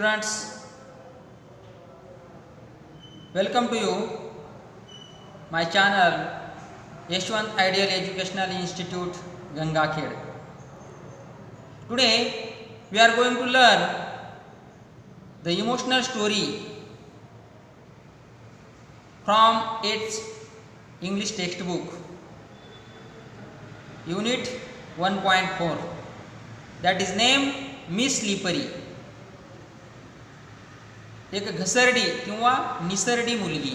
students, welcome to you my channel Yeshwant Ideal Educational Institute Gangakhed. Today we are going to learn the emotional story from its English textbook unit 1.4, that is named Miss Slippery. एक घसरडी किंवा निसरडी मुलगी.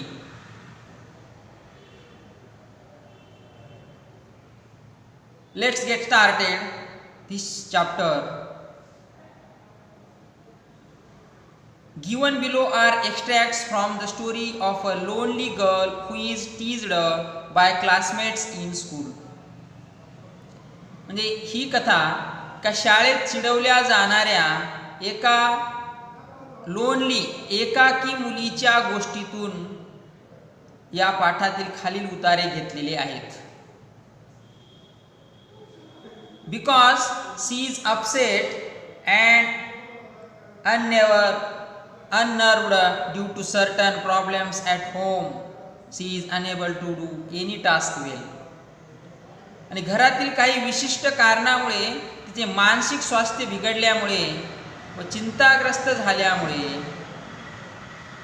Let's get started this chapter. Given below are extracts from the story of a lonely girl who is teased by classmates in school. म्हणजे ही कथा का शाळेत चिडवल्या जाणाऱ्या एका lonely एकाकी मुलीच्या गोष्टीतून या पाठातील खालील उतारे घेतलेले आहेत. Because she is upset and unnerved due to certain problems at home, she is unable to do any task well. आणि घरातील काही विशिष्ट कारणामुळे तिचे मानसिक स्वास्थ्य बिघडल्यामुळे व चिंताग्रस्त झाल्यामुळे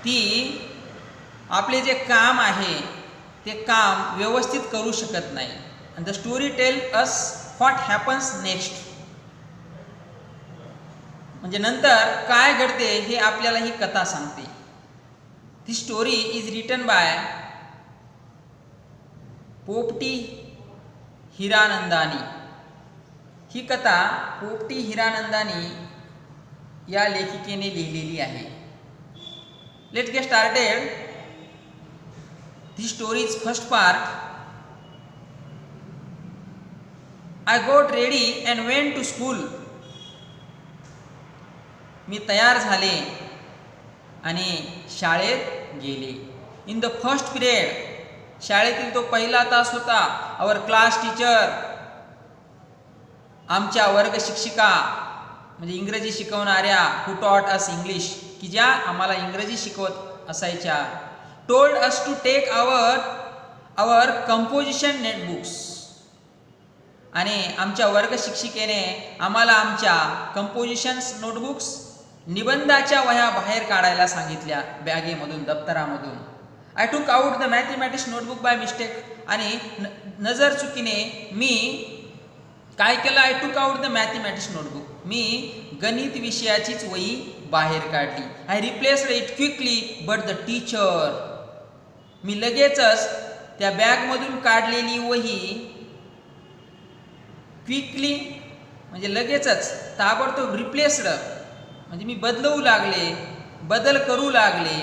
ती आपले जे काम आहे ते काम व्यवस्थित करू शकत नाही. and the story tells us what happens next. म्हणजे नंतर काय घडते हे आपल्याला ही कथा सांगते. ती स्टोरी इज रिटन बाय पोपटी हिरानंदानी. ही कथा पोपटी हिरानंदानी या लेखिकेने लिहिलेली आहे. Let's get started. The stories first part. I got ready and went to school. मी तयार झाले आणि शाळेत गेले. इन द फर्स्ट पिरियड, शाळेतील तो पहिला तास होता. आवर क्लास टीचर, आमच्या वर्ग शिक्षिका म्हणजे इंग्रजी शिकवणाऱ्या, हू टॉट अस इंग्लिश, की ज्या आम्हाला इंग्रजी शिकवत असायच्या, told us to take our composition notebooks. आणि आमच्या वर्ग शिक्षिकेने आम्हाला आमच्या कंपोजिशन्स नोटबुक्स निबंधाच्या वह्या बाहेर काढायला सांगितल्या बॅगेमधून, दप्तरामधून. I took out the mathematics notebook by mistake. आणि नजर चुकीने मी काय केलं, I took out the mathematics notebook, मी गणित विषयाचीच वही बाहेर काढली. I replaced it quickly but the teacher. मी लगेचच त्या बॅगमधून काढलेली वही क्विकली म्हणजे लगेचच ताबडतोब रिप्लेस्ड म्हणजे मी बदल करू लागले.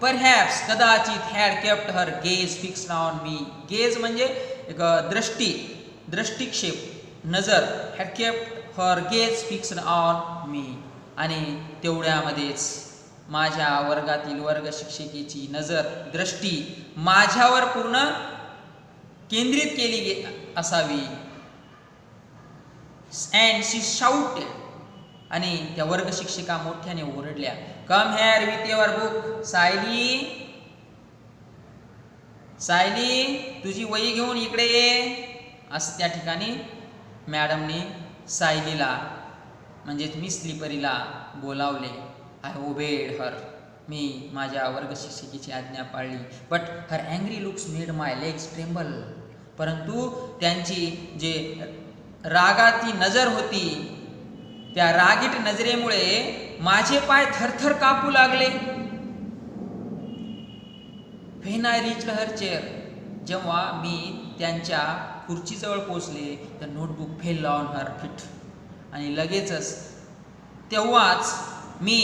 परहॅप्स कदाचित had kept her gauge fixed on me. Gauge म्हणजे एक दृष्टिक्षेप, नजर. Had kept her gauge fixed on me. आणि तेवढ्यामध्येच माझ्या वर्गातील वर्ग शिक्षिकेची नजर, दृष्टी माझ्यावर पूर्ण केंद्रित केली असावी. And she shouted. आणि त्या वर्ग शिक्षिका मोठ्याने ओरडल्या, come here with your book. Sayali तुझी वही घेऊन इकडे ये. असं त्या ठिकाणी मॅडमने सायलीला म्हणजेच मिस स्लिपरीला बोलावले. आय ओबेड हर. मी माझ्या वर्ग शिक्षिकेची आज्ञा पाळली. But her angry looks made my legs tremble. परंतु त्यांची जे रागाची नजर होती, त्या रागीट नजरेमुळे माझे पाय थरथर कापू लागले. When I reached her chair. जेव्हा मी त्यांच्या खुर्चीजवळ पोचले, the notebook fell on her feet. आणि लगेचच तेव्हाच मी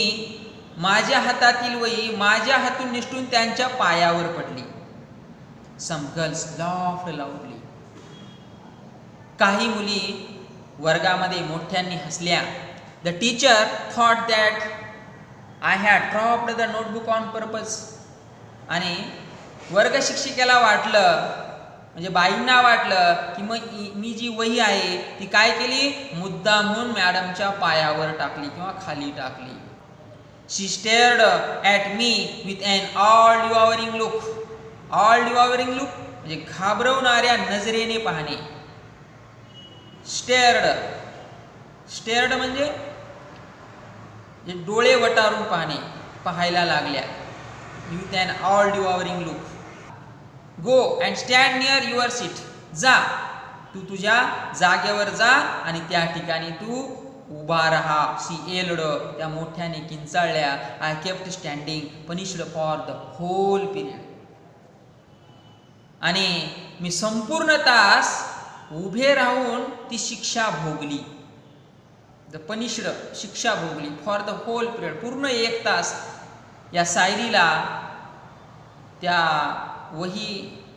माझ्या हातातील वही माझ्या हातून निसटून त्यांच्या पायावर पडली. Some girls laughed loudly. काही मुली वर्गामध्ये मोठ्यांनी हसल्या. The teacher thought that I had dropped the notebook on purpose. आणि वर्ग शिक्षिकेला वाटलं, म्हणजे बाईंना वाटलं की मग मी जी वही आहे ती काय केली, मुद्दामहून मॅडमच्या पायावर टाकली किंवा खाली टाकली. She stared at me with an all-devouring look. all-devouring look म्हणजे घाबरवणाऱ्या नजरेने पाहणे. स्टेअर्ड म्हणजे डोळे वटारून पाहायला लागल्या. With an all-devouring look. Go and stand near your seat. जा, तू तुझ्या जागेवर जा आणि त्या ठिकाणी तू उभा रहा. शी एल्ड, त्या मोठ्याने किंचाळल्या. I kept standing punished for the whole period. आणि मी संपूर्ण तास उभे राहून ती शिक्षा भोगली. द पनिश्ड, शिक्षा भोगली. फॉर द होल पिरियड, पूर्ण 1 तास या सायलीला त्या वही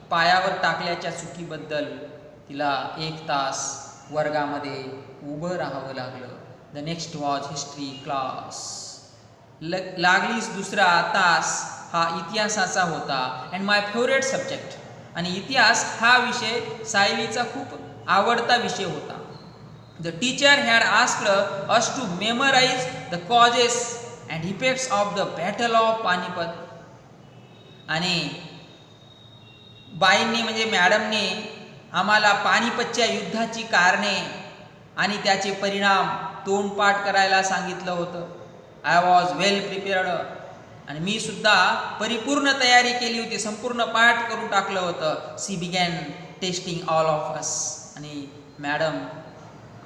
पायावर टाकल्याच्या चुकीबद्दल तिला 1 तास वर्गामध्ये उभं राहावं लागलं. The next was history class. लागलीच दुसरा तास हा इतिहासाचा होता. And my favourite subject. आणि इतिहास हा विषय सायलीचा खूप आवडता विषय होता. The teacher had asked us to memorise the causes and effects of the battle of Panipat. आणि बाईंनी म्हणजे मॅडमने आम्हाला पानिपतच्या युद्धाची कारणे आणि त्याचे परिणाम तोंडपाठ करायला सांगितलं होतं. I was well prepared. आणि मी सुद्धा परिपूर्ण तयारी केली होती, संपूर्ण पाठ करून टाकलं होतं. She began testing all of us. आणि मॅडम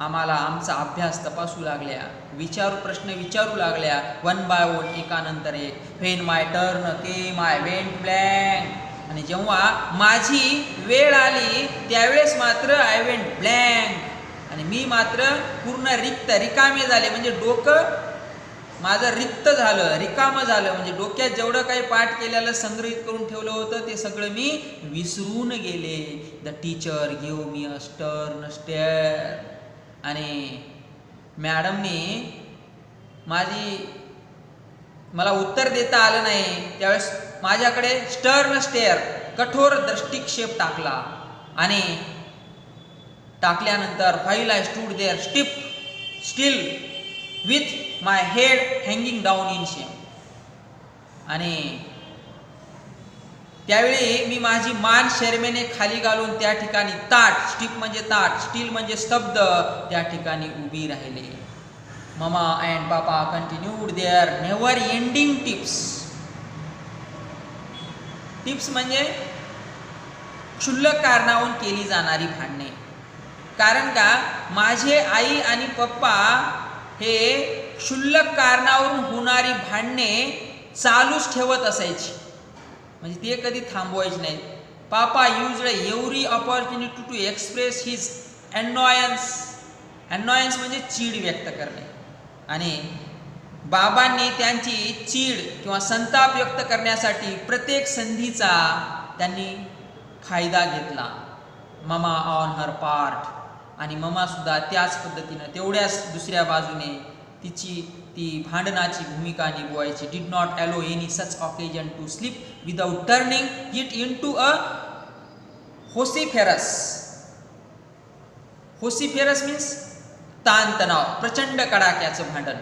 आम्हाला आमचा अभ्यास तपासू लागल्या, प्रश्न विचारू लागल्या, वन बाय वन, एकानंतर एक. When my turn came I went blank. आणि जेव्हा माझी वेळ आली त्यावेळेस मात्र आय वेंट ब्लँक. आणि मी मात्र पूर्ण रिकामे झाले. म्हणजे डोकं माझं रिकामं झालं. म्हणजे डोक्यात जेवढं काही पाठ केलेलं संग्रहित करून ठेवलं होतं ते सगळं मी विसरून गेले. The teacher give me a stern stair. आणि मॅडमने मला उत्तर देता आलं नाही त्यावेळेस माझ्याकडे स्टर्न स्टेअर, कठोर दृष्टिक्षेप टाकला. आणि टाकल्यानंतर while I stood there still with my head hanging down in shame. आणि त्यावेळी मी माझी मान शरमेने खाली घालून त्या ठिकाणी स्टीप म्हणजे स्टील म्हणजे स्तब्ध, त्या ठिकाणी उभी राहिले. Mama and papa continued their never ending tiffs म्हणजे क्षुल्लक कारणावरून केली जाणारी भांडणे. कारण का माझे आई आणि पप्पा हे क्षुल्लक कारणावरून होणारी भांडणे चालूच ठेवत असायची. म्हणजे ते कधी थांबवायचे नाही. Papa used every opportunity to express his annoyance म्हणजे चीड व्यक्त करणे. आणि बाबांनी त्यांची चीड किंवा संताप व्यक्त करण्यासाठी प्रत्येक संधीचा त्यांनी फायदा घेतला. Mama on her part. आणि ममा सुद्धा त्याच पद्धतीनं तेवढ्याच दुसऱ्या बाजूने ती भांडणाची भूमिका निभवायची. Did not allow any such occasion to slip without turning it into a होसिफेरस. होसिफेरस मीन्स ताणतणाव, प्रचंड कडाक्याचं भांडण.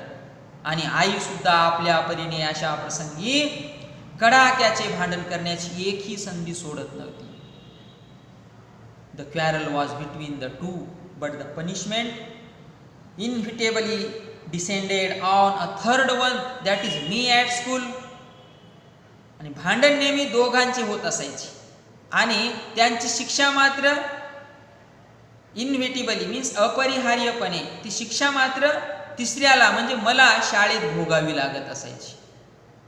आणि आई सुद्धा आपल्या परीने अशा प्रसंगी कडाक्याचे भांडण करण्याची एकही संधी सोडत नव्हती. The quarrel was between the two but the punishment inevitably descended on a third one, that is me at school. आणि भांडण नेहमी दोघांची होत असायची आणि त्यांची शिक्षा मात्र इनव्हिटेबली मीन्स अपरिहार्यपणे ती शिक्षा मात्र तिसऱ्याला म्हणजे मला शाळेत भोगावी लागत असायची.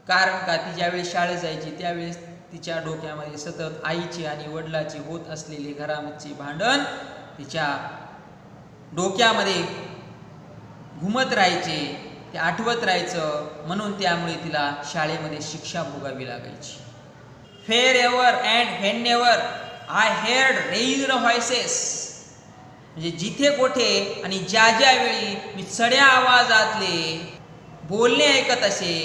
कारण का ती ज्यावेळी शाळेत जायची त्यावेळेस तिच्या डोक्यामध्ये सतत आईची आणि वडिलाची होत असलेले घरामधचे भांडण तिच्या डोक्यामध्ये घुमत राहायचे, ते आठवत राहायचं. म्हणून त्यामुळे तिला शाळेमध्ये शिक्षा भोगावी लागायची. Wherever and whenever I heard raised voices. म्हणजे जिथे कोठे आणि ज्या वेळी मी चढ्या आवाजातले बोलणे ऐकत असे.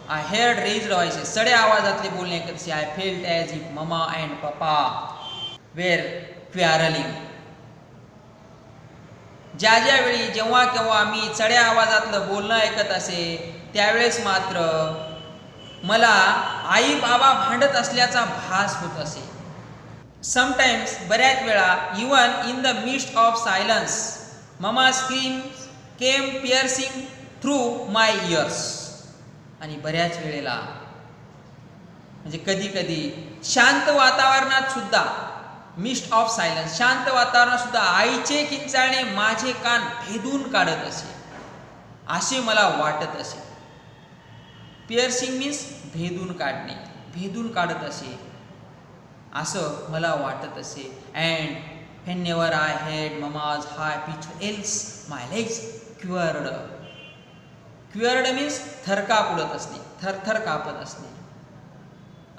आय हेard raised व्हॉइसेस, चढ्या आवाजातले बोलणे ऐकत असे. I felt as if mama and पप्पा वेर क्वॅरलिंग. ज्या ज्यावेळी जेव्हा केव्हा मी चढ्या आवाजातलं बोलणं ऐकत असे त्यावेळेस मात्र मला आई बाबा भांडत असल्याचा भास होत असे. समटाइम्स बऱ्याच वेळा even in the mist of silence mama screams came piercing through my years. आणि बऱ्याच वेळेला म्हणजे कधी कधी शांत वातावरणात सुद्धा मिस्ट ऑफ सायलन्स शांत वातावरणात सुद्धा आईचे किंचाळणे माझे कान भेदून काढत असे असे मला वाटत असे. पिअर्सिंग मीन्स भेदून काढणे भेदून काढत असे असं मला वाटत असे. And whenever I head mama's high pitch else my legs क्युअर्ड. क्युअर्ड means थरकाप उडत असणे थरथर कापत असणे.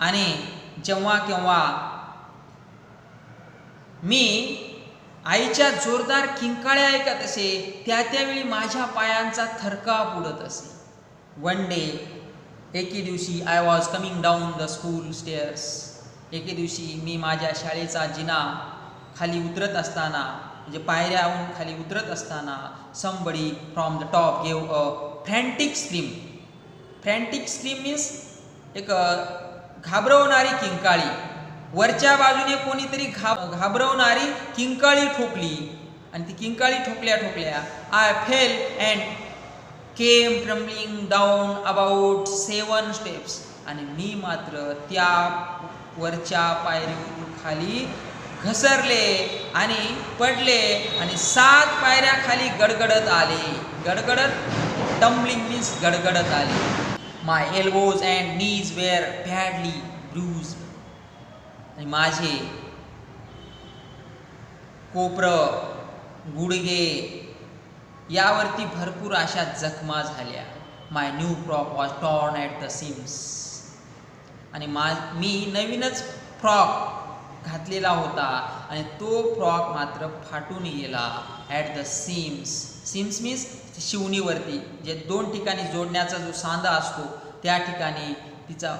आणि जेव्हा केव्हा मी आईच्या जोरदार किंकाळ्या ऐकत असे त्यावेळी माझ्या पायांचा थरकाप उडत असे. वन डे एके दिवशी I was coming down the school stairs. एके दिवशी मी माझ्या शाळेचा जिना खाली उतरत असताना म्हणजे पायऱ्याहून खाली उतरत असताना somebody from the top gave a frantic scream. Frantic scream means एक घाबरवणारी किंकाळी. वरच्या बाजूने कोणीतरी घाबरवणारी किंकाळी ठोकली आणि ती किंकाळी ठोकल्या ठोकल्या I fell and came tumbling down about 7 steps. आणि मी मात्र त्या वरच्या पायरीवरून खाली घसरले आणि पडले आणि 7 पायऱ्या खाली गडगडत आले. गडगडत टम्बलिंग मीन्स गडगडत आले. My elbows and knees were badly bruise. आणि माझे कोपरं गुडघे यावरती भरपूर अशा जखमा झाल्या. My new frock was torn at the seams. आणि मी नवीनच फ्रॉक घातलेला होता आणि तो फ्रॉक मात्र फाटून गेला at the seams. Seams means शिवणीवरती जे 2 ठिकाणी जोडण्याचा जो सांधा असतो त्या ठिकाणी तिचा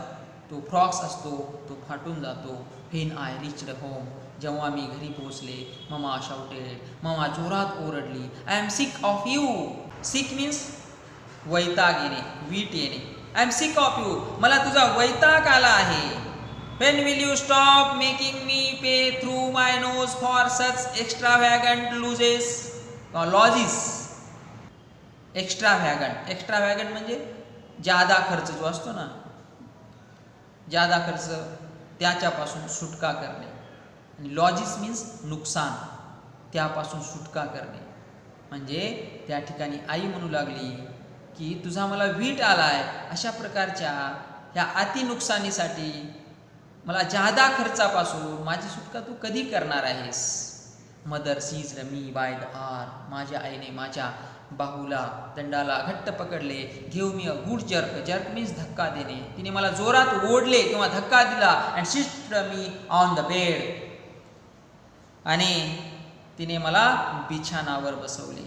तो फ्रॉक्स असतो तो फाटून जातो. When I reached home. जेव्हा मी घरी पोहोचले ममा शाउटेड. ममा जोरात ओरडली I am sick of you. Sick means वैताग येणे वीट येणे. I am sick of you. मला तुझा वैताग आला आहे. When will you stop making me pay through my nose for such extravagant lodges. Extravagant म्हणजे जादा खर्च जो असतो ना जादा खर्च त्याच्यापासून सुटका करणे. आणि लॉजिस मीन्स नुकसान त्यापासून सुटका करणे. म्हणजे त्या ठिकाणी आई म्हणू लागली की तुझा मला वीट आलाय अशा प्रकारच्या ह्या अति नुकसानीसाठी मला जादा खर्चापासून माझी सुटका तू कधी करणार आहेस. Mother seize me by the arm. माझ्या आईने माझ्या बाहूला दंडाला घट्ट पकडले. Gave me a good jerk. Jerk means धक्का देणे. तिने मला जोरात ओढले किंवा धक्का दिला and sat me on the bed. आणि तिने मला बिछाणावर बसवले.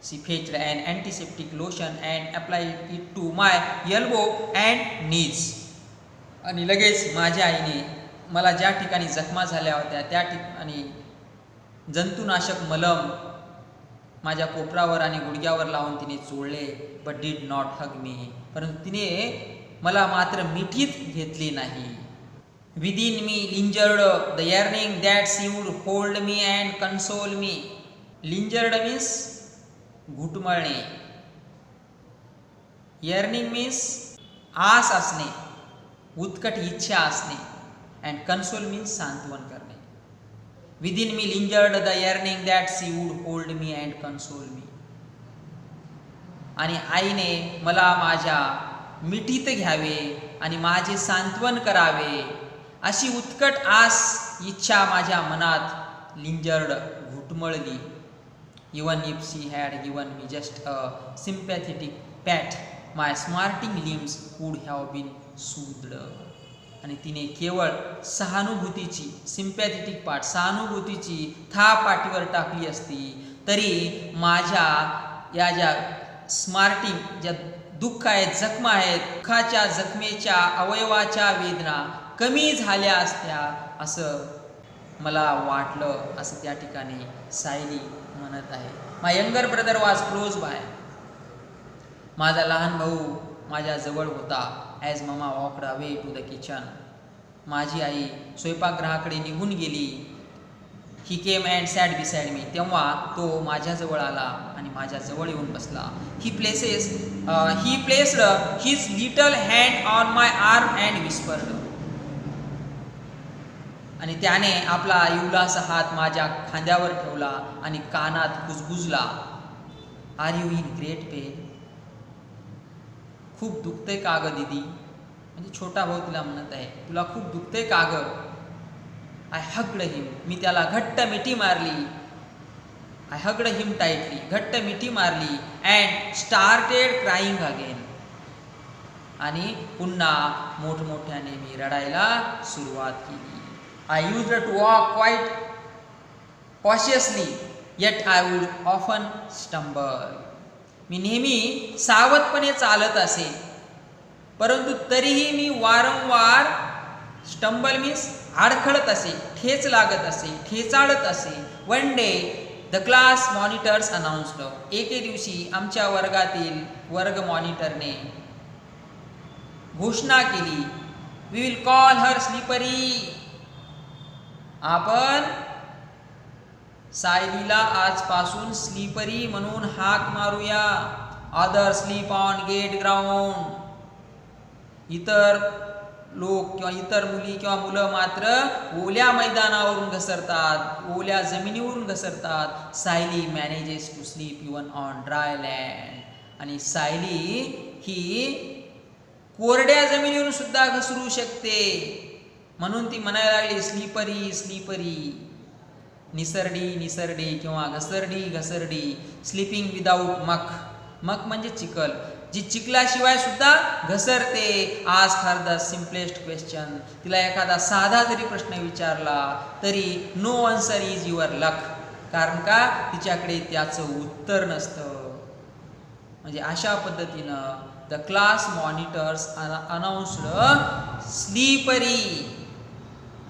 She fetched and antiseptic lotion and applied it to my elbow and knees. आणि लगेच माझ्या आईने मला ज्या ठिकाणी जखमा झाल्या होत्या त्या ठिकाणी जंतुनाशक मलम माझ्या कोपरावर आणि गुडघ्यावर लावून तिने चोळले. But did not hug me. परंतु तिने मला मात्र मिठीत घेतली नाही. Within me lingered the yearning that she would hold me and console me. Lingered means घुटमळणे. yearning मीन्स आस असणे उत्कट इच्छा असणे. अँड कन्सोल मीन्स सांत्वन करणे. Within me lingered the yearning that she would hold me and console me. आणि आईने मला माझ्या मिठीत घ्यावे आणि माझे सांत्वन करावे अशी उत्कट आस इच्छा माझ्या मनात लिंजर्ड घुटमळली. Even if she had given me just a sympathetic pat, my smarting limbs would have been soothed. आणि तिने केवळ सहानुभूतीची सिम्पॅथेटिक पार्ट सहानुभूतीची थाप पाठीवर टाकली असती तरी माझ्या या ज्या स्मार्टिंग ज्या दुःख आहेत जखमा आहेत दुःखाच्या जखमेच्या अवयवाच्या वेदना कमी झाल्या असत्या असं मला वाटलं असं त्या ठिकाणी सायली म्हणत आहे. My younger brother was close by. माझा लहान भाऊ माझ्या जवळ होता. As mama walked away to the kitchen. माझी आई स्वयंपाकगृहाकडे निघून गेली. He came and sat beside me. तेव्हा तो माझ्याजवळ आला आणि माझ्याजवळ येऊन बसला. He placed his little hand on my arm and whispered. आणि त्याने आपला इवलासा हात माझ्या खांद्यावर ठेवला आणि कानात कुजबुजला. Are you in great pain. खूप दुखतंय का ग दीदी. म्हणजे छोटा भाऊ तिला म्हणत आहे, तुला खूप दुखतंय का ग. आय हग्ड हिम. मी त्याला घट्ट मिठी मारली. I hugged him tightly. घट्ट मिठी मारली. And started crying again. आणि पुन्हा मोठमोठ्याने मी रडायला सुरुवात केली. I used to walk quite cautiously yet I would often stumble. मी नेहमी सावधपणे चालत असे, परंतु तरीही मी वारंवार स्टंबल मीन्स अडखळत असे, ठेच लागत असे, ठेचाळत असे. One day the class monitors announced. एके दिवशी आमच्या वर्गातील वर्ग मॉनिटरने घोषणा केली, we will call her slippery. आपण सायलीला आजपासून स्लीपरी म्हणून हाक मारूया. Other slip on wet ground. इतर लोक किंवा इतर मुली किंवा मुलं मात्र ओल्या मैदानावरून घसरतात, ओल्या जमिनीवरून घसरतात. Sayali manages to slip even on dry land. आणि सायली ही कोरड्या जमिनीवरून सुद्धा घसरू शकते. म्हणून ती म्हणायला लागली स्लीपरी स्लीपरी. निसरडी निसरडी किंवा घसरडी घसरडी. स्लीपिंग विदाऊट मक. मक म्हणजे चिखल, जी चिखलाशिवाय सुद्धा घसरते. आज फॉर द सिम्पलेस्ट क्वेश्चन. तिला एखादा साधा जरी प्रश्न विचारला तरी नो आन्सर इज युअर लक. कारण का तिच्याकडे त्याचं उत्तर नसतं. म्हणजे अशा पद्धतीनं the class monitors announced slippery.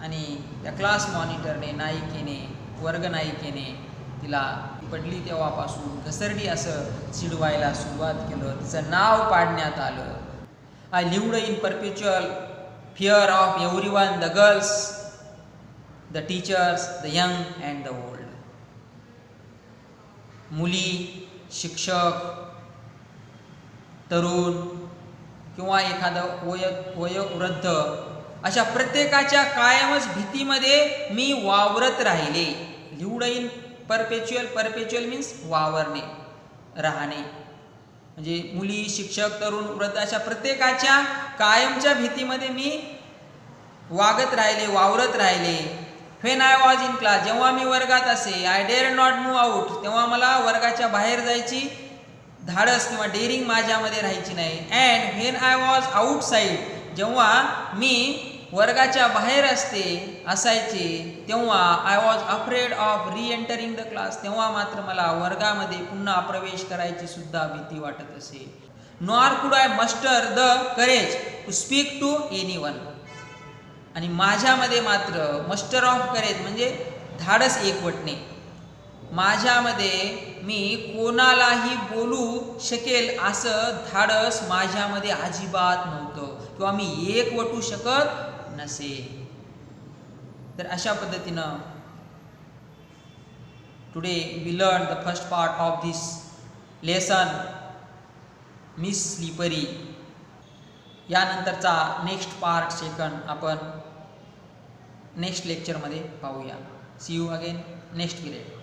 आणि त्या क्लास मॉनिटरने, नायिकेने, वर्गनायिकेने तिला पडली तेव्हापासून घसरडी असं चिडवायला सुरुवात केलं. तिचं नाव पाडण्यात आलं. I lived in परपेच्युअल fear of everyone, the girls, the teachers, the young and the old. मुली, शिक्षक, तरुण किंवा एखादं वयोवृद्ध अशा प्रत्येकाच्या कायमच भीतीमध्ये मी वावरत राहिले. Lived in perpetual. Perpetual means वावरणे, राहणे. म्हणजे मुली, शिक्षक, तरुण, वृद्ध अशा प्रत्येकाच्या कायमच्या भीतीमध्ये मी वागत राहिले, वावरत राहिले. When I was in class. जेव्हा मी वर्गात असे. I dare not move out. तेव्हा मला वर्गाच्या बाहेर जायची धाडस किंवा डेअरिंग माझ्यामध्ये राहायची नाही. And when I was outside. जेव्हा मी वर्गाच्या बाहेर असायचे तेव्हा आय वॉज अफ्रेड ऑफ री एंटरिंग द क्लास. तेव्हा मात्र मला वर्गामध्ये पुन्हा प्रवेश करायची सुद्धा भीती वाटत असे. Nor could I muster the courage to speak to anyone. आणि माझ्यामध्ये मात्र मस्टर ऑफ करेज म्हणजे धाडस एकवटणे. माझ्यामध्ये मी कोणालाही बोलू शकेल असं धाडस माझ्यामध्ये अजिबात नव्हतं किंवा मी एकवटू शकत नसे. तर अशा पद्धतीनं today we learn the first part of this lesson miss slippery. यानंतरचा नेक्स्ट पार्ट सेकंड आपण नेक्स्ट लेक्चरमध्ये पाहूया. See you again next period.